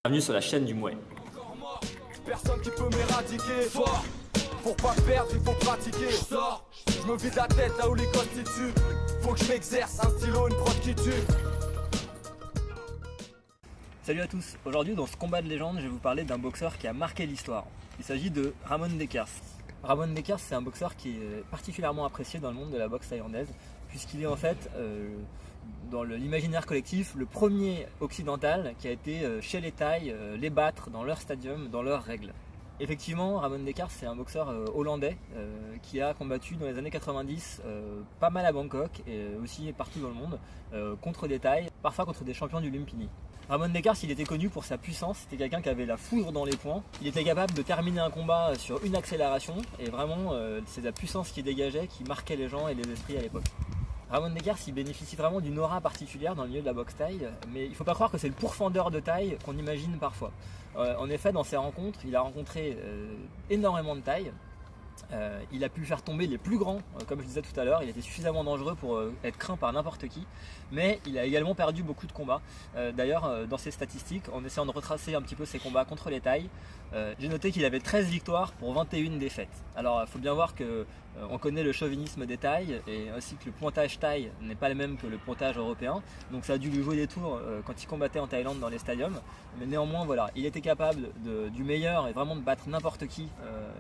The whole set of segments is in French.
Bienvenue sur la chaîne du Mouet. Personne qui peut m'éradiquer. Fort, pour pas perdre, il faut pratiquer. Je sors, je me vide la tête là où les constituent. Faut que je m'exerce, un stylo, une prod qui tue. Salut à tous, aujourd'hui dans ce combat de légende, je vais vous parler d'un boxeur qui a marqué l'histoire. Il s'agit de Ramon Dekers. Ramon Dekers, c'est un boxeur qui est particulièrement apprécié dans le monde de la boxe thaïlandaise, puisqu'il est en fait, dans l'imaginaire collectif, le premier occidental qui a été chez les Thaïs les battre dans leur stadium, dans leurs règles. Effectivement, Ramon Dekers, c'est un boxeur hollandais qui a combattu dans les années 90 pas mal à Bangkok et aussi partout dans le monde contre des Thaïs, parfois contre des champions du Lumpini. Ramon Dekers, il était connu pour sa puissance, c'était quelqu'un qui avait la foudre dans les poings. Il était capable de terminer un combat sur une accélération et vraiment c'est la puissance qui dégageait qui marquait les gens et les esprits à l'époque. Ramon Dekers, il bénéficie vraiment d'une aura particulière dans le milieu de la boxe thaï, mais il ne faut pas croire que c'est le pourfendeur de taille qu'on imagine parfois. En effet, dans ses rencontres, il a rencontré énormément de taille. Il a pu faire tomber les plus grands, comme je disais tout à l'heure, il était suffisamment dangereux pour être craint par n'importe qui, mais il a également perdu beaucoup de combats. D'ailleurs, dans ses statistiques, en essayant de retracer un petit peu ses combats contre les Thaïs, j'ai noté qu'il avait 13 victoires pour 21 défaites. Alors, il faut bien voir que on connaît le chauvinisme des Thaïs et ainsi que le pointage thaï n'est pas le même que le pointage européen, donc ça a dû lui jouer des tours quand il combattait en Thaïlande dans les stadiums, mais néanmoins voilà, il était capable du meilleur et vraiment de battre n'importe qui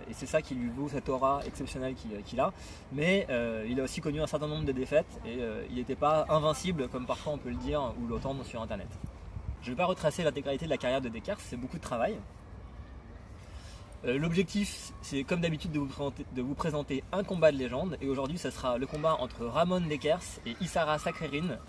et c'est ça qui lui vaut cette aura exceptionnelle qu'il a, mais il a aussi connu un certain nombre de défaites et il n'était pas invincible comme parfois on peut le dire ou l'entendre sur internet. Je ne vais pas retracer l'intégralité de la carrière de Dekers, c'est beaucoup de travail. L'objectif, c'est comme d'habitude de vous présenter un combat de légende et aujourd'hui ça sera le combat entre Ramon Dekers et Isara Sakrerin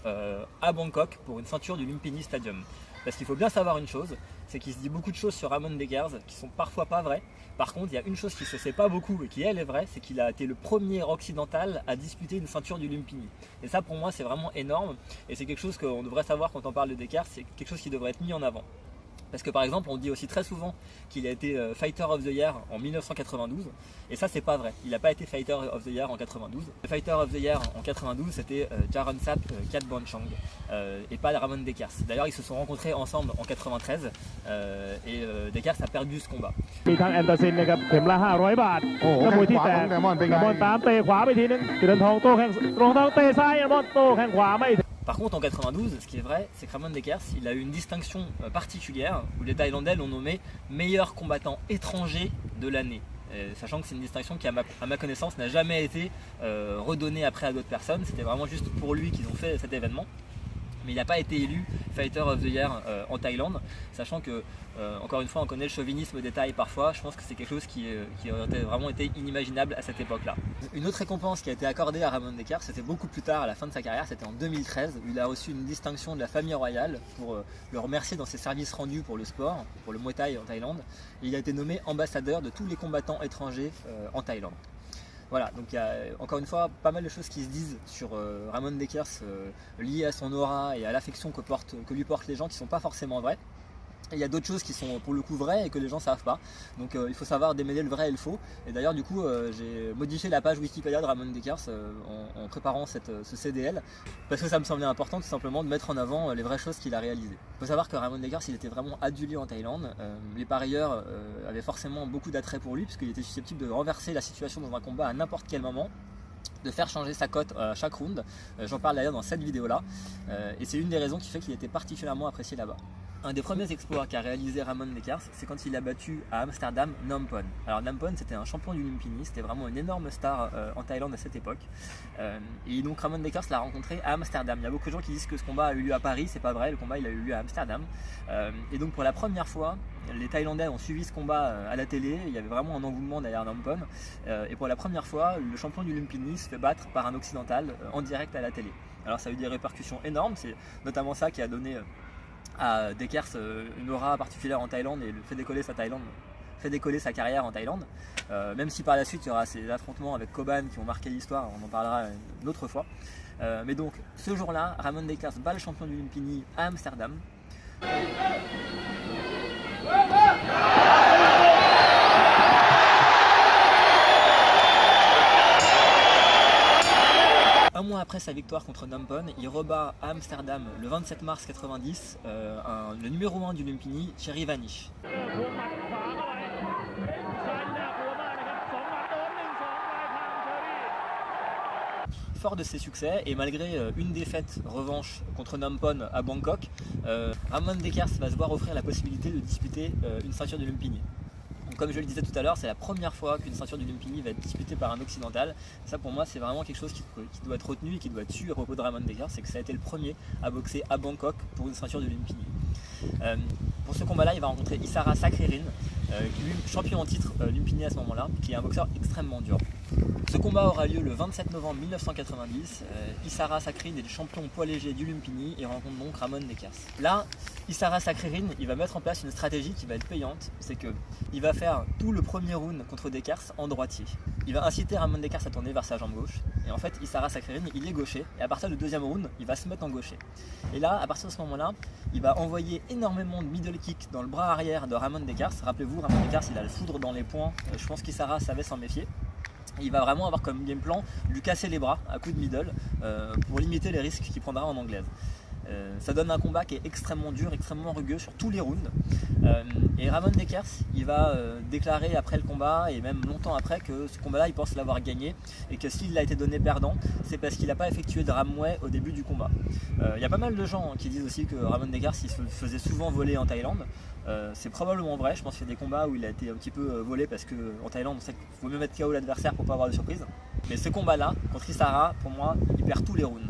à Bangkok pour une ceinture du Lumpini Stadium. Parce qu'il faut bien savoir une chose, c'est qu'il se dit beaucoup de choses sur Ramon Dekers qui sont parfois pas vraies. Par contre, il y a une chose qui se sait pas beaucoup et qui elle est vraie, c'est qu'il a été le premier occidental à disputer une ceinture du Lumpini. Et ça pour moi c'est vraiment énorme et c'est quelque chose qu'on devrait savoir quand on parle de Dekers, c'est quelque chose qui devrait être mis en avant. Parce que par exemple, on dit aussi très souvent qu'il a été Fighter of the Year en 1992, et ça c'est pas vrai. Il n'a pas été Fighter of the Year en 92. Le Fighter of the Year en 92, c'était Jaronsap Katbonchang et pas Ramon Dekers. D'ailleurs, ils se sont rencontrés ensemble en 93 et Dekers a perdu ce combat. มีทางแอนเตอร์ซินนะครับเข็มละ500 บาทนักมวยที่แตกแอมอนตามเตะขวาไปทีนึงจุดทองโต้แข้งตรงทองเตะซ้ายแอมอนโต้แข้งขวาไม่ Par contre, en 92, ce qui est vrai, c'est que Ramon Dekers, il a eu une distinction particulière où les Thaïlandais l'ont nommé meilleur combattant étranger de l'année. Sachant que c'est une distinction qui, à ma connaissance, n'a jamais été redonnée après à d'autres personnes. C'était vraiment juste pour lui qu'ils ont fait cet événement. Mais il n'a pas été élu Fighter of the Year en Thaïlande, sachant que, encore une fois, on connaît le chauvinisme des Thaïs parfois. Je pense que c'est quelque chose qui aurait vraiment été inimaginable à cette époque-là. Une autre récompense qui a été accordée à Ramon Dekers, c'était beaucoup plus tard, à la fin de sa carrière, c'était en 2013, où il a reçu une distinction de la famille royale pour le remercier dans ses services rendus pour le sport, pour le Muay Thai en Thaïlande. Et il a été nommé ambassadeur de tous les combattants étrangers en Thaïlande. Voilà, donc il y a encore une fois pas mal de choses qui se disent sur Ramon Dekers liées à son aura et à l'affection que lui portent les gens qui ne sont pas forcément vraies. Et il y a d'autres choses qui sont pour le coup vraies et que les gens ne savent pas. Donc il faut savoir démêler le vrai et le faux. Et d'ailleurs du coup j'ai modifié la page Wikipédia de Ramon Dekers en préparant ce CDL parce que ça me semblait important tout simplement de mettre en avant les vraies choses qu'il a réalisées. Il faut savoir que Ramon Dekers il était vraiment adulé en Thaïlande. Les parieurs avaient forcément beaucoup d'attrait pour lui puisqu'il était susceptible de renverser la situation dans un combat à n'importe quel moment, de faire changer sa cote à chaque round. J'en parle d'ailleurs dans cette vidéo là et c'est une des raisons qui fait qu'il était particulièrement apprécié là-bas. Un des premiers exploits qu'a réalisé Ramon Dekers, c'est quand il a battu à Amsterdam Nampon. Alors Nampon c'était un champion du Lumpini, c'était vraiment une énorme star en Thaïlande à cette époque. Et donc Ramon Dekers l'a rencontré à Amsterdam. Il y a beaucoup de gens qui disent que ce combat a eu lieu à Paris, c'est pas vrai, le combat il a eu lieu à Amsterdam. Et donc pour la première fois, les Thaïlandais ont suivi ce combat à la télé, il y avait vraiment un engouement derrière Nampon. Et pour la première fois, le champion du Lumpini se fait battre par un occidental en direct à la télé. Alors ça a eu des répercussions énormes, c'est notamment ça qui a donné à Dekers une aura particulière en Thaïlande et le fait décoller sa carrière en Thaïlande, même si par la suite il y aura ces affrontements avec Koban qui ont marqué l'histoire, on en parlera une autre fois. Mais donc ce jour-là, Ramon Dekers bat le champion du Lumpini à Amsterdam. Un mois après sa victoire contre Nampon, il rebat à Amsterdam le 27 mars 90 le numéro 1 du Lumpini, Thierry Vanish. Fort de ses succès et malgré une défaite revanche contre Nampon à Bangkok, Ramon Dekers va se voir offrir la possibilité de disputer une ceinture du Lumpini. Donc, comme je le disais tout à l'heure, c'est la première fois qu'une ceinture du Lumpini va être disputée par un occidental. Ça pour moi c'est vraiment quelque chose qui doit être retenu et qui doit être su à propos de Ramon Dekers, c'est que ça a été le premier à boxer à Bangkok pour une ceinture du Lumpini. Pour ce combat-là, il va rencontrer Isara Sakririn, champion en titre Lumpini à ce moment-là, qui est un boxeur extrêmement dur. Ce combat aura lieu le 27 novembre 1990. Isara Sakririn est le champion poids léger du Lumpini et rencontre donc Ramon Dekers. Là, Isara Sakririn, il va mettre en place une stratégie qui va être payante, c'est qu'il va faire tout le premier round contre Dekers en droitier. Il va inciter Ramon Dekers à tourner vers sa jambe gauche. Et en fait, Isara Sakririn, il est gaucher. Et à partir du deuxième round, il va se mettre en gaucher. Et là, à partir de ce moment-là, il va envoyer énormément de middle kick dans le bras arrière de Ramon Dekers. Rappelez-vous, Ramon Dekers, il a le foudre dans les poings. Je pense qu'Isara savait s'en méfier. Il va vraiment avoir comme game plan lui casser les bras à coups de middle pour limiter les risques qu'il prendra en anglaise. Ça donne un combat qui est extrêmement dur, extrêmement rugueux sur tous les rounds. Et Ramon Dekers, il va déclarer après le combat et même longtemps après que ce combat-là, il pense l'avoir gagné et que s'il a été donné perdant, c'est parce qu'il n'a pas effectué de ramway au début du combat. Il y a pas mal de gens qui disent aussi que Ramon Dekers il se faisait souvent voler en Thaïlande. C'est probablement vrai, je pense qu'il y a des combats où il a été un petit peu volé parce qu'en Thaïlande on sait qu'il faut mieux mettre KO l'adversaire pour pas avoir de surprise. Mais ce combat-là, contre Isara, pour moi, il perd tous les rounds.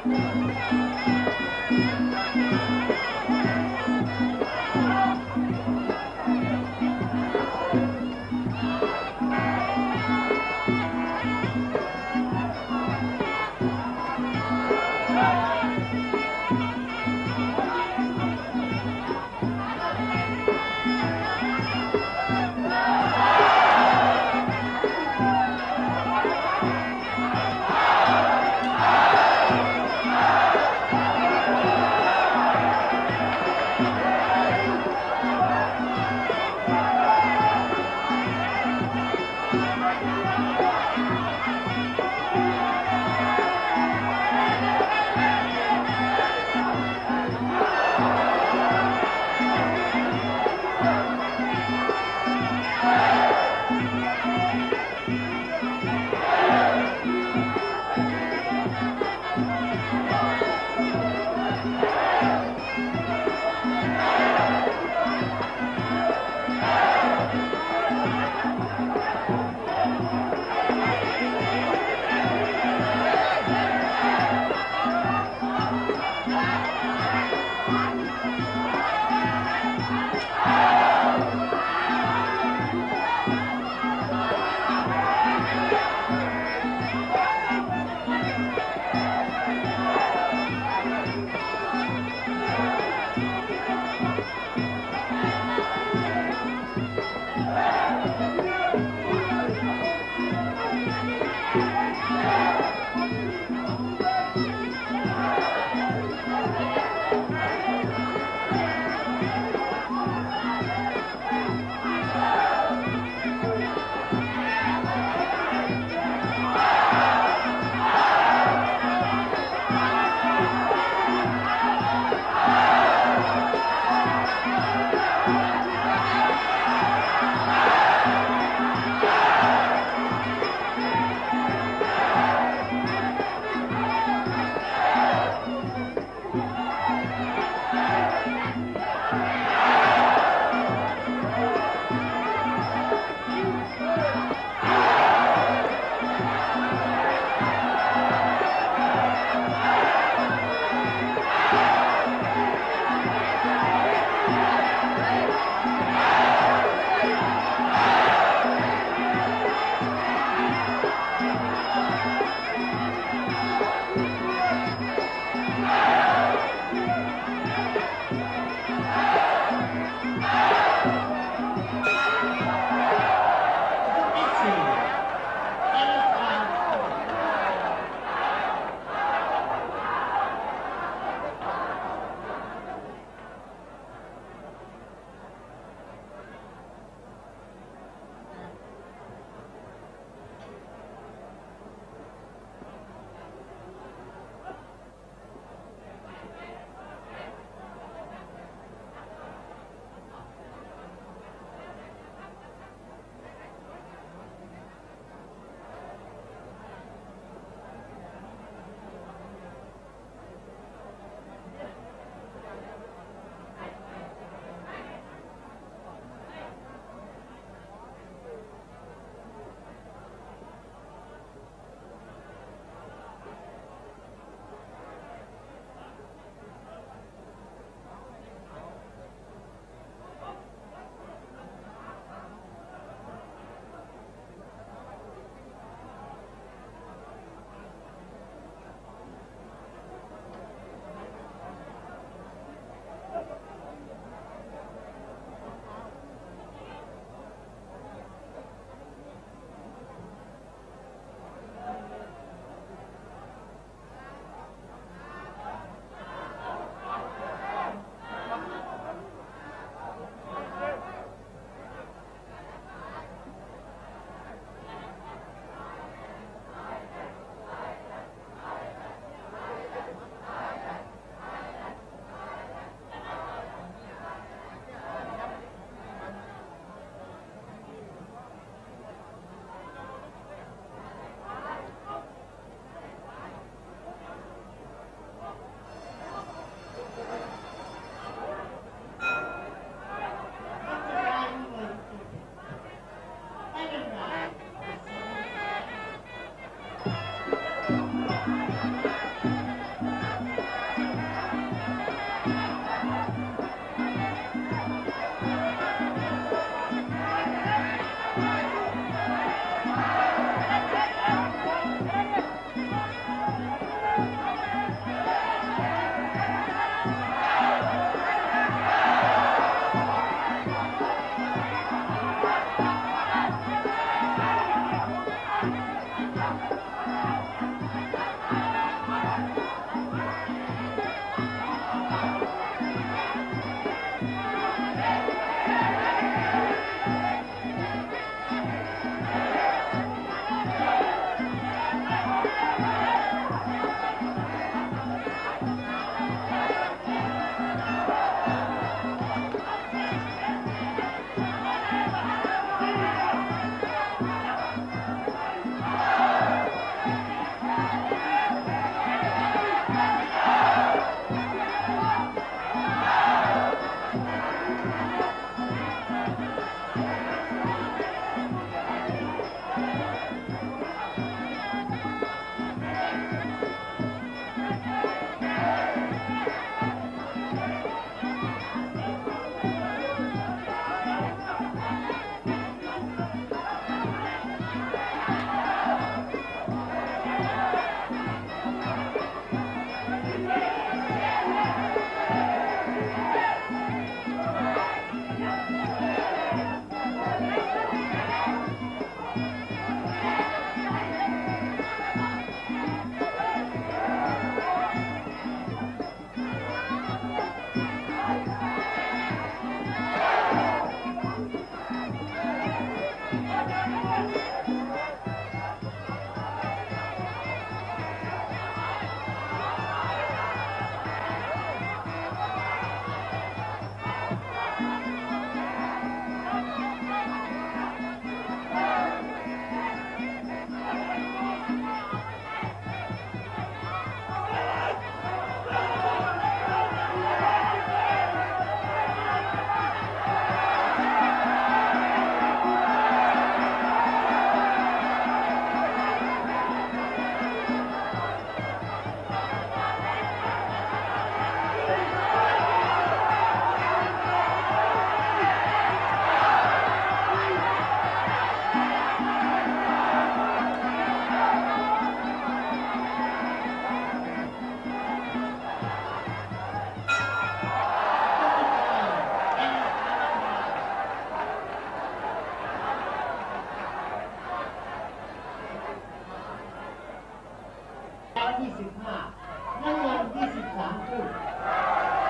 ที่15น้ำเงินที่13คู่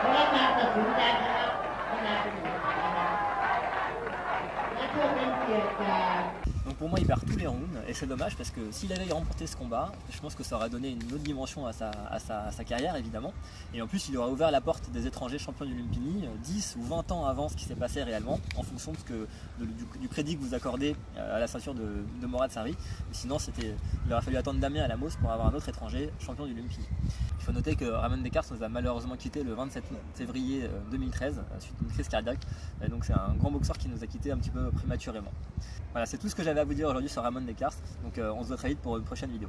พนักงานตัดสินใจนะครับพนักงานเป็นผู้ชนะและเพื่อเป็นเกียรติแก่ Donc pour moi il perd tous les rounds et c'est dommage parce que s'il avait remporté ce combat, je pense que ça aurait donné une autre dimension à sa carrière évidemment. Et en plus il aurait ouvert la porte des étrangers champions du Lumpini 10 ou 20 ans avant ce qui s'est passé réellement, en fonction du crédit que vous accordez à la ceinture de Morad Sarri. Sinon il aurait fallu attendre Damien Alamos pour avoir un autre étranger champion du Lumpini. Il faut noter que Ramon Descartes nous a malheureusement quitté le 27 février 2013 suite à une crise cardiaque. Et donc c'est un grand boxeur qui nous a quitté un petit peu prématurément. Voilà, c'est tout ce que j'avais à vous dire aujourd'hui sur Ramon Descartes. Donc on se voit très vite pour une prochaine vidéo.